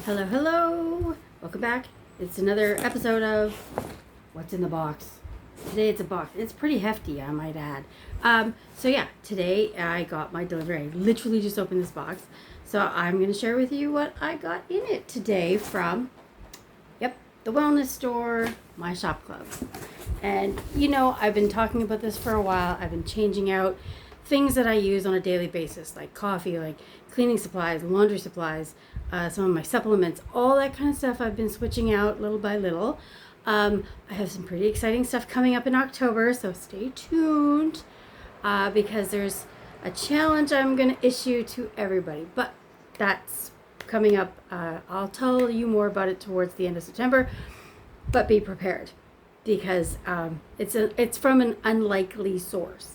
Hello, hello. Welcome back. It's another episode of What's in the Box. Today it's a box. It's pretty hefty, I might add. Today I got my delivery. I literally just opened this box. So I'm going to share with you what I got in it today from, the wellness store, my shop club. And, I've been talking about this for a while. I've been changing out things that I use on a daily basis, like coffee, like cleaning supplies, laundry supplies, some of my supplements, all that kind of stuff I've been switching out little by little. I have some pretty exciting stuff coming up in October, so stay tuned because there's a challenge I'm going to issue to everybody. But that's coming up. I'll tell you more about it towards the end of September, but be prepared because it's from an unlikely source.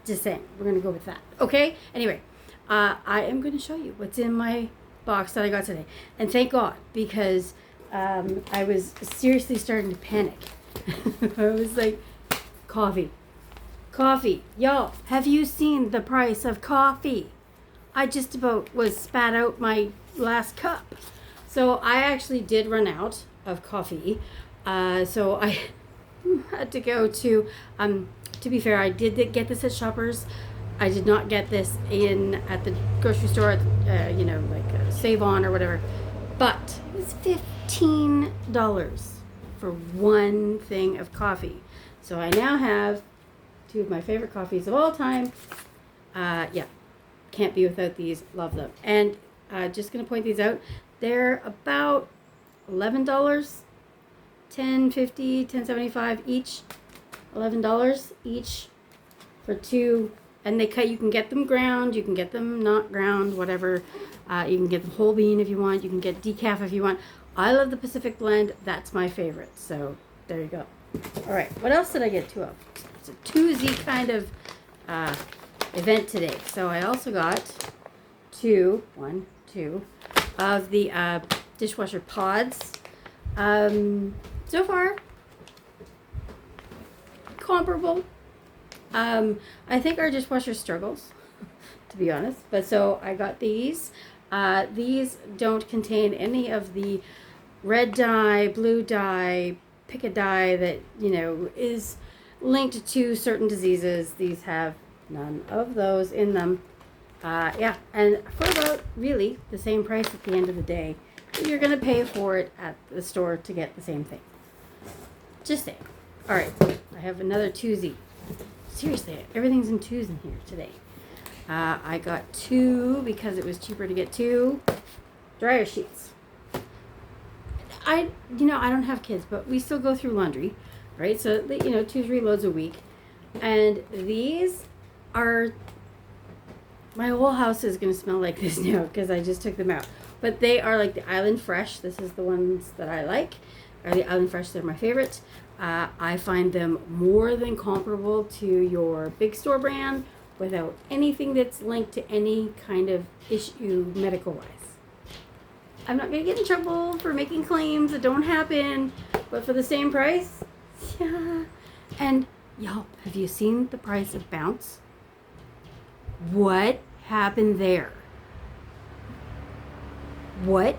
Just saying, we're going to go with that. Okay? Anyway, I am going to show you what's in my box that I got today. And thank God, because I was seriously starting to panic. I was like, coffee. Y'all, have you seen the price of coffee? I just about was spat out my last cup. So I actually did run out of coffee. So I had to go to be fair, I did get this at Shoppers. I did not get this at the grocery store, Save On or whatever. But it was $15 for one thing of coffee. So I now have two of my favorite coffees of all time. Can't be without these. Love them. And just going to point these out. They're about $11, $10.50, $10.75 each. $11 each for two. And you can get them ground, you can get them not ground, whatever. You can get them whole bean if you want. You can get decaf if you want. I love the Pacific Blend. That's my favorite. So there you go. All right. What else did I get two of? It's a Twosie kind of event today. So I also got two of the dishwasher pods. So far, comparable. I think our dishwasher struggles, to be honest. But so I got these. These don't contain any of the red dye, blue dye, pick a dye that, is linked to certain diseases. These have none of those in them. And for about really the same price at the end of the day, you're going to pay for it at the store to get the same thing. Just saying. All right, I have another Twosie. Seriously, everything's in twos in here today. I got two because it was cheaper to get two dryer sheets. I don't have kids, but we still go through laundry, right? So, 2-3 loads a week. And these are, my whole house is going to smell like this now because I just took them out. But they are like the Island Fresh. This is the ones that I like. Are the Island Fresh. They're my favorite. I find them more than comparable to your big store brand without anything that's linked to any kind of issue medical-wise. I'm not going to get in trouble for making claims that don't happen, but for the same price, yeah. And y'all, have you seen the price of Bounce? What happened there? What?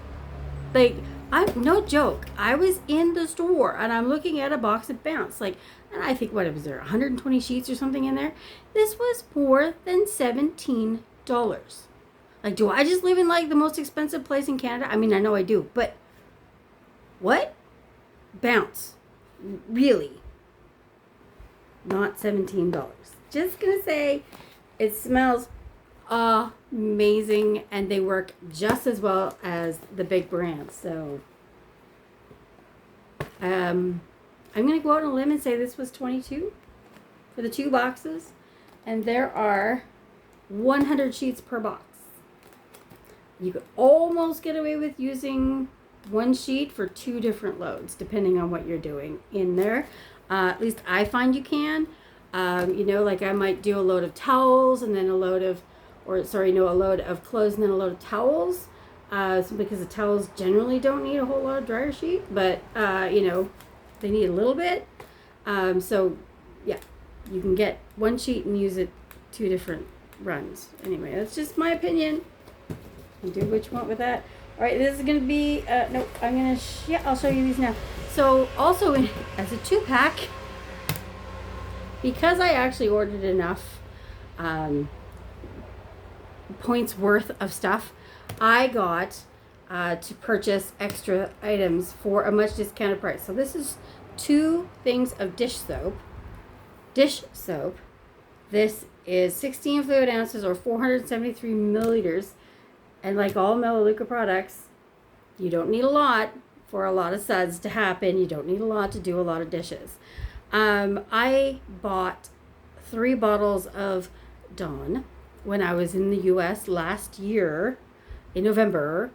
No joke. I was in the store and I'm looking at a box of Bounce. And I think, what was there, 120 sheets or something in there? This was more than $17. Do I just live in the most expensive place in Canada? I mean, I know I do, but what? Bounce. Really? Not $17. Just gonna say, it smells amazing, and they work just as well as the big brands. So I'm gonna go out on a limb and say this was $22 for the two boxes, and there are 100 sheets per box. You could almost get away with using one sheet for two different loads depending on what you're doing in there. At least I find you can. I might do a load of towels and then a load of clothes and then a load of towels. Because the towels generally don't need a whole lot of dryer sheet, but they need a little bit. You can get one sheet and use it two different runs. Anyway, that's just my opinion. can do what you want with that. All right, this is going to be, no, I'm going to, yeah, I'll show you these now. So also as a 2-pack, because I actually ordered enough points worth of stuff, I got to purchase extra items for a much discounted price. So this is 2 things of dish soap. This is 16 fluid ounces or 473 milliliters. And like all Melaleuca products, you don't need a lot for a lot of suds to happen. You don't need a lot to do a lot of dishes. I bought 3 bottles of Dawn when I was in the US last year in November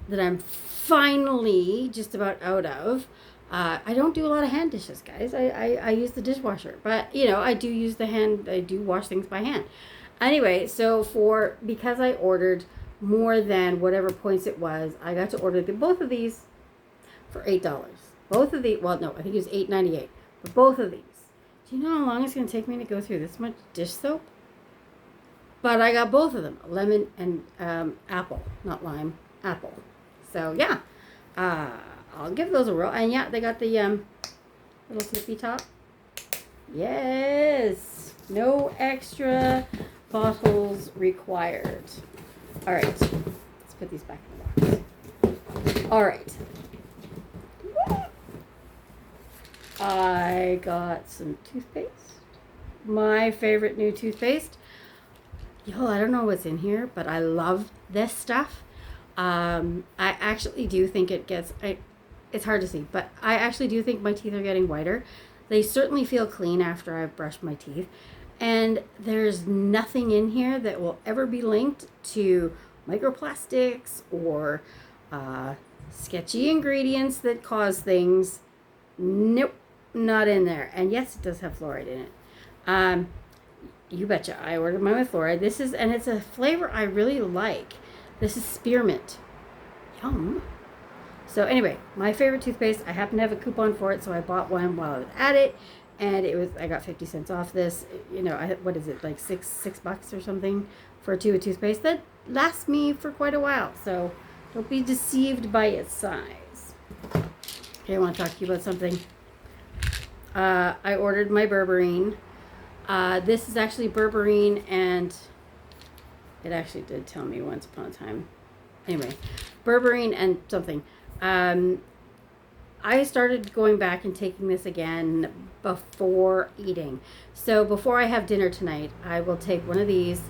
that I'm finally just about out of. I don't do a lot of hand dishes, guys. I use the dishwasher, but you know, I do wash things by hand. Anyway, so because I ordered more than whatever points it was, I got to order both of these for $8. Both of these, well, no, I think it was $8.98 for both of these. Do you know how long it's going to take me to go through this much dish soap? But I got both of them, lemon and apple, not lime, apple. So yeah, I'll give those a roll. And yeah, they got the little snippy top. Yes, no extra bottles required. All right, let's put these back in the box. All right. I got some toothpaste. My favorite new toothpaste. Yo, I don't know what's in here, but I love this stuff. I actually do think it's hard to see, but I actually do think my teeth are getting whiter. They certainly feel clean after I've brushed my teeth. And there's nothing in here that will ever be linked to microplastics or sketchy ingredients that cause things. Nope, not in there. And yes, it does have fluoride in it. You betcha. I ordered mine with fluoride. And it's a flavor I really like. This is spearmint. Yum. So anyway, my favorite toothpaste, I happen to have a coupon for it, so I bought one while I was at it. And I got 50 cents off this. You know, what is it, like $6 or something for a tube of toothpaste that lasts me for quite a while. So don't be deceived by its size. Okay, I want to talk to you about something. I ordered my berberine. This is actually berberine, and it actually did tell me once upon a time. Anyway, berberine and something. I started going back and taking this again before eating. So before I have dinner tonight, I will take one of these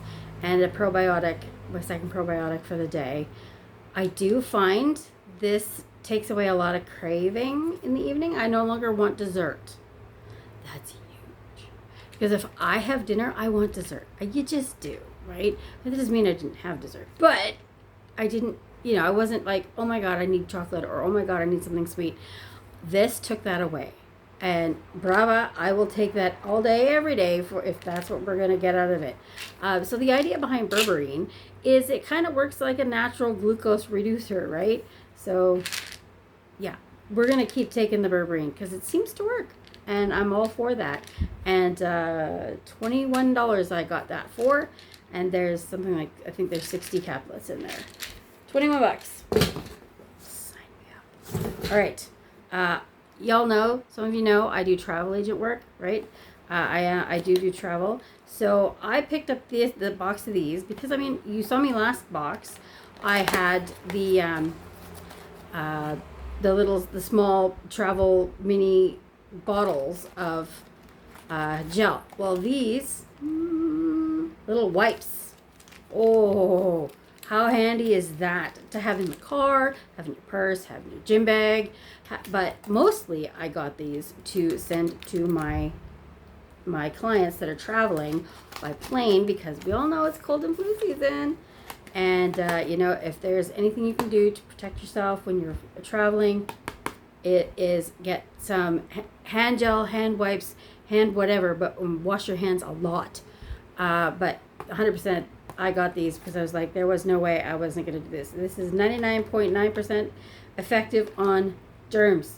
and a probiotic, my second probiotic for the day. I do find this takes away a lot of craving in the evening. I no longer want dessert. That's huge. Because if I have dinner, I want dessert. You just do, right? That doesn't mean I didn't have dessert. But I didn't, I wasn't like, oh my God, I need chocolate, or oh my God, I need something sweet. This took that away. And brava, I will take that all day, every day, if that's what we're going to get out of it. So the idea behind berberine is it kind of works like a natural glucose reducer, right? So yeah, we're going to keep taking the berberine because it seems to work. And I'm all for that. And $21 I got that for. And there's something like, I think there's 60 caplets in there. $21. Sign me up. All right. Y'all know, some of you know, I do travel agent work, right? I do travel. So I picked up the box of these because, I mean, you saw me last box. I had the small travel mini bottles of gel. Well, these little wipes. Oh, how handy is that to have in the car, have in your purse, have in your gym bag. But mostly I got these to send to my clients that are traveling by plane, because we all know it's cold and flu season. And, if there's anything you can do to protect yourself when you're traveling, it is get some hand gel, hand wipes, hand whatever, but wash your hands a lot. But 100%. I got these because I was like, there was no way I wasn't going to do this. This is 99.9% effective on germs.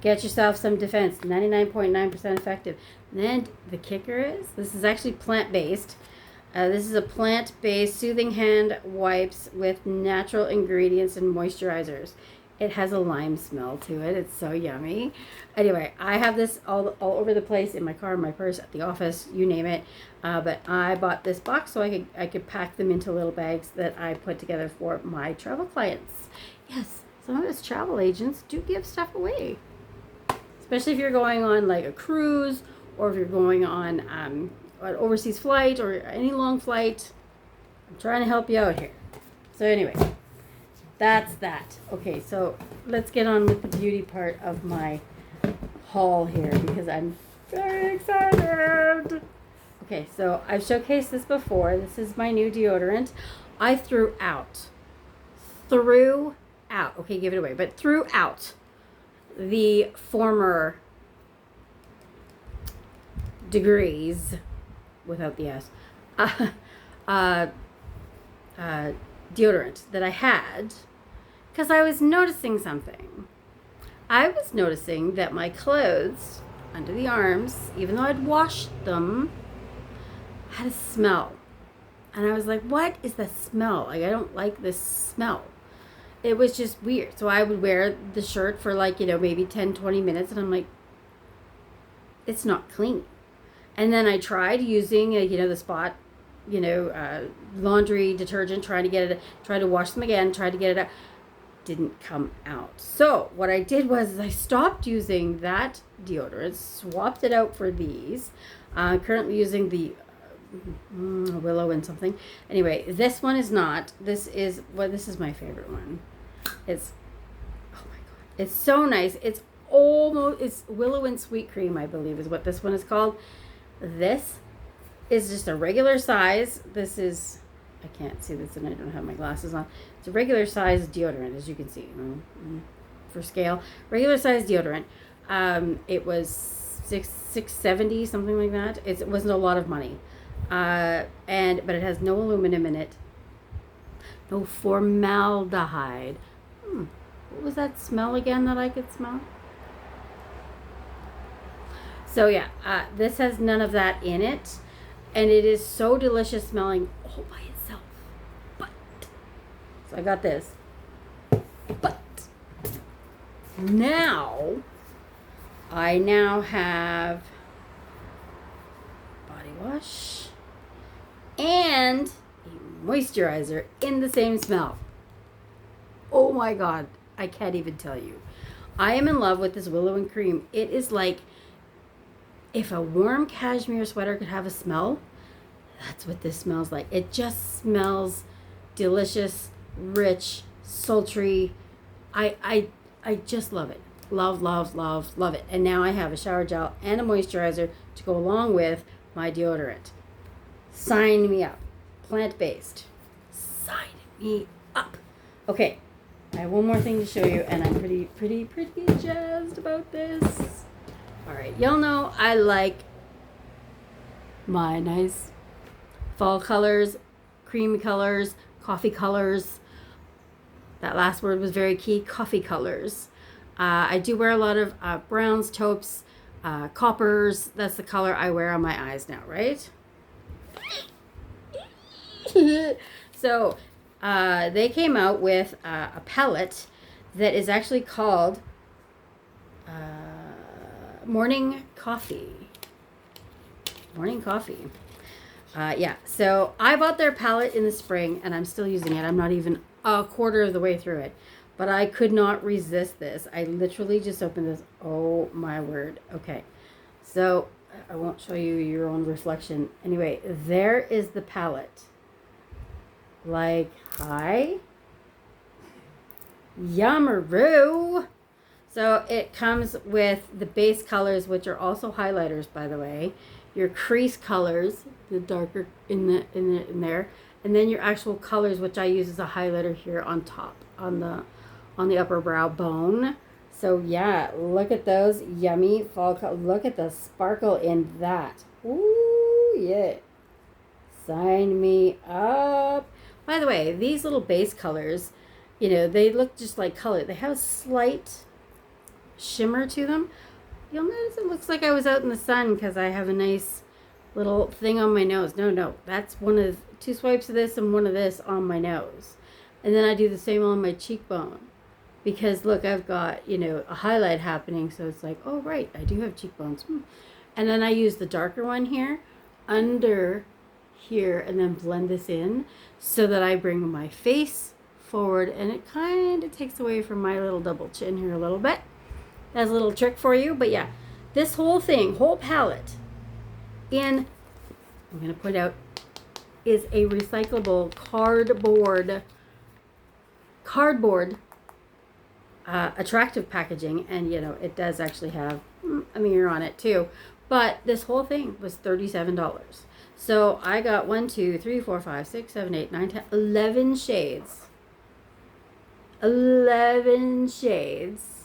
Get yourself some defense. 99.9% effective. And then the kicker is, this is actually plant-based. This is a plant-based soothing hand wipes with natural ingredients and moisturizers. It has a lime smell to it. It's so yummy. Anyway, I have this all over the place in my car, in my purse, at the office, you name it. But I bought this box so I could pack them into little bags that I put together for my travel clients. Yes, some of us travel agents do give stuff away, especially if you're going on like a cruise or if you're going on an overseas flight or any long flight. I'm trying to help you out here. So anyway, that's that. Okay, so let's get on with the beauty part of my haul here because I'm very excited. Okay, so I've showcased this before. This is my new deodorant. I threw out, okay, give it away, but threw out the former degrees, without the S, deodorant that I had because I was noticing something. I was noticing that my clothes under the arms, even though I'd washed them, had a smell. And I was like, what is the smell? Like, I don't like this smell. It was just weird. So I would wear the shirt for like, maybe 10, 20 minutes. And I'm like, it's not clean. And then I tried using, the Spot, laundry detergent, trying to wash them again, tried to get it out. Didn't come out. So what I did was I stopped using that deodorant, swapped it out for these. Currently using the Willow and something. Anyway, this one is not. This is my favorite one. It's, oh my god, it's so nice. It's Willow and Sweet Cream, I believe is what this one is called. This is just a regular size. This is, I can't see this and I don't have my glasses on. It's a regular size deodorant, as you can see, for scale. Regular size deodorant. It was $6.70, something like that. It wasn't a lot of money. But it has no aluminum in it. No formaldehyde. What was that smell again that I could smell? So yeah, this has none of that in it. And it is so delicious smelling all by itself. But, so I got this. But, I now have body wash and a moisturizer in the same smell. Oh my god, I can't even tell you. I am in love with this Willow and Cream. It is like if a warm cashmere sweater could have a smell, that's what this smells like. It just smells delicious, rich, sultry. I just love it. Love, love, love, love it. And now I have a shower gel and a moisturizer to go along with my deodorant. Sign me up. Plant-based. Sign me up. Okay, I have one more thing to show you, and I'm pretty jazzed about this. All right, y'all know I like my nice fall colors, creamy colors, coffee colors. That last word was very key, coffee colors. I do wear a lot of browns, taupes, coppers. That's the color I wear on my eyes now, right? So they came out with a palette that is actually called Morning Coffee. Morning Coffee. Yeah, so I bought their palette in the spring and I'm still using it. I'm not even a quarter of the way through it. But I could not resist this. I literally just opened this. Oh my word. Okay. So I won't show you your own reflection. Anyway, there is the palette. Like, hi. Yummaroo. So it comes with the base colors, which are also highlighters, by the way. Your crease colors, the darker in there, and then your actual colors, which I use as a highlighter here on top, on the upper brow bone. So yeah, look at those yummy fall colors. Look at the sparkle in that. Ooh, yeah. Sign me up. By the way, these little base colors, they look just like color. They have a slight shimmer to them. You'll notice it looks like I was out in the sun because I have a nice little thing on my nose. No, that's one of 2 swipes of this and one of this on my nose. And then I do the same on my cheekbone. Because look, I've got, you know, a highlight happening, so it's like, oh right, I do have cheekbones. And then I use the darker one here under here and then blend this in so that I bring my face forward, and it kind of takes away from my little double chin here a little bit. That's a little trick for you. But yeah, this whole thing, whole palette I'm going to point out, is a recyclable cardboard attractive packaging. And you know, it does actually have a mirror on it too. But this whole thing was $37. So I got 1, 2, 3, 4, 5, 6, 7, 8, 9, 10, 11 shades. 11 shades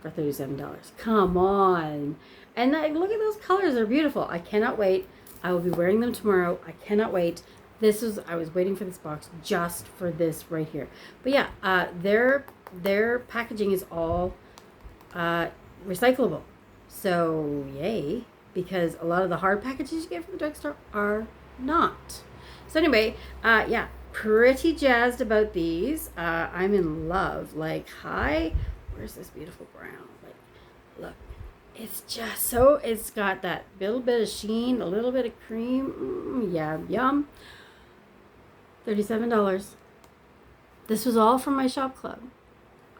for $37. Come on. And look at those colors. They're beautiful. I cannot wait. I will be wearing them tomorrow. I cannot wait. I was waiting for this box just for this right here. But yeah, their packaging is all recyclable. So yay, because a lot of the hard packages you get from the drugstore are not. So anyway, yeah, pretty jazzed about these. I'm in love. Like, hi, where's this beautiful brown? Like, look, it's just so, it's got that little bit of sheen, a little bit of cream. Yeah, yum. $37. This was all from my shop club.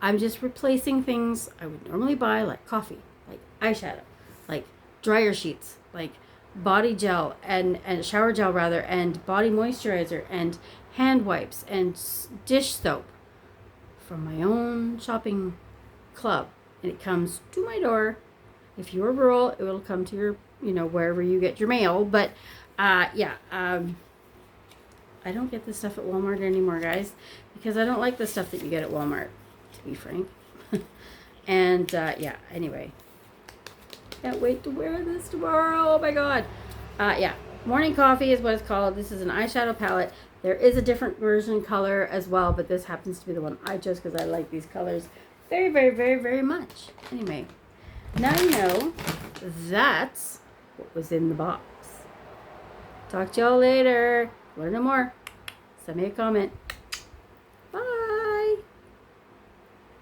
I'm just replacing things I would normally buy, like coffee, like eyeshadow, like dryer sheets, like body gel and shower gel rather, and body moisturizer and hand wipes and dish soap from my own shopping club. And it comes to my door. If you're rural, it will come to your, you know, wherever you get your mail. But yeah, I don't get this stuff at Walmart anymore, guys, because I don't like the stuff that you get at Walmart, to be frank. And yeah, anyway, can't wait to wear this tomorrow. Oh my god. Yeah, morning coffee is what it's called. This is an eyeshadow palette. There is a different version color as well, but this happens to be the one I chose because I like these colors very, very, very, very much. Anyway, now you know that's what was in the box. Talk to y'all later. Want to know more? Send me a comment.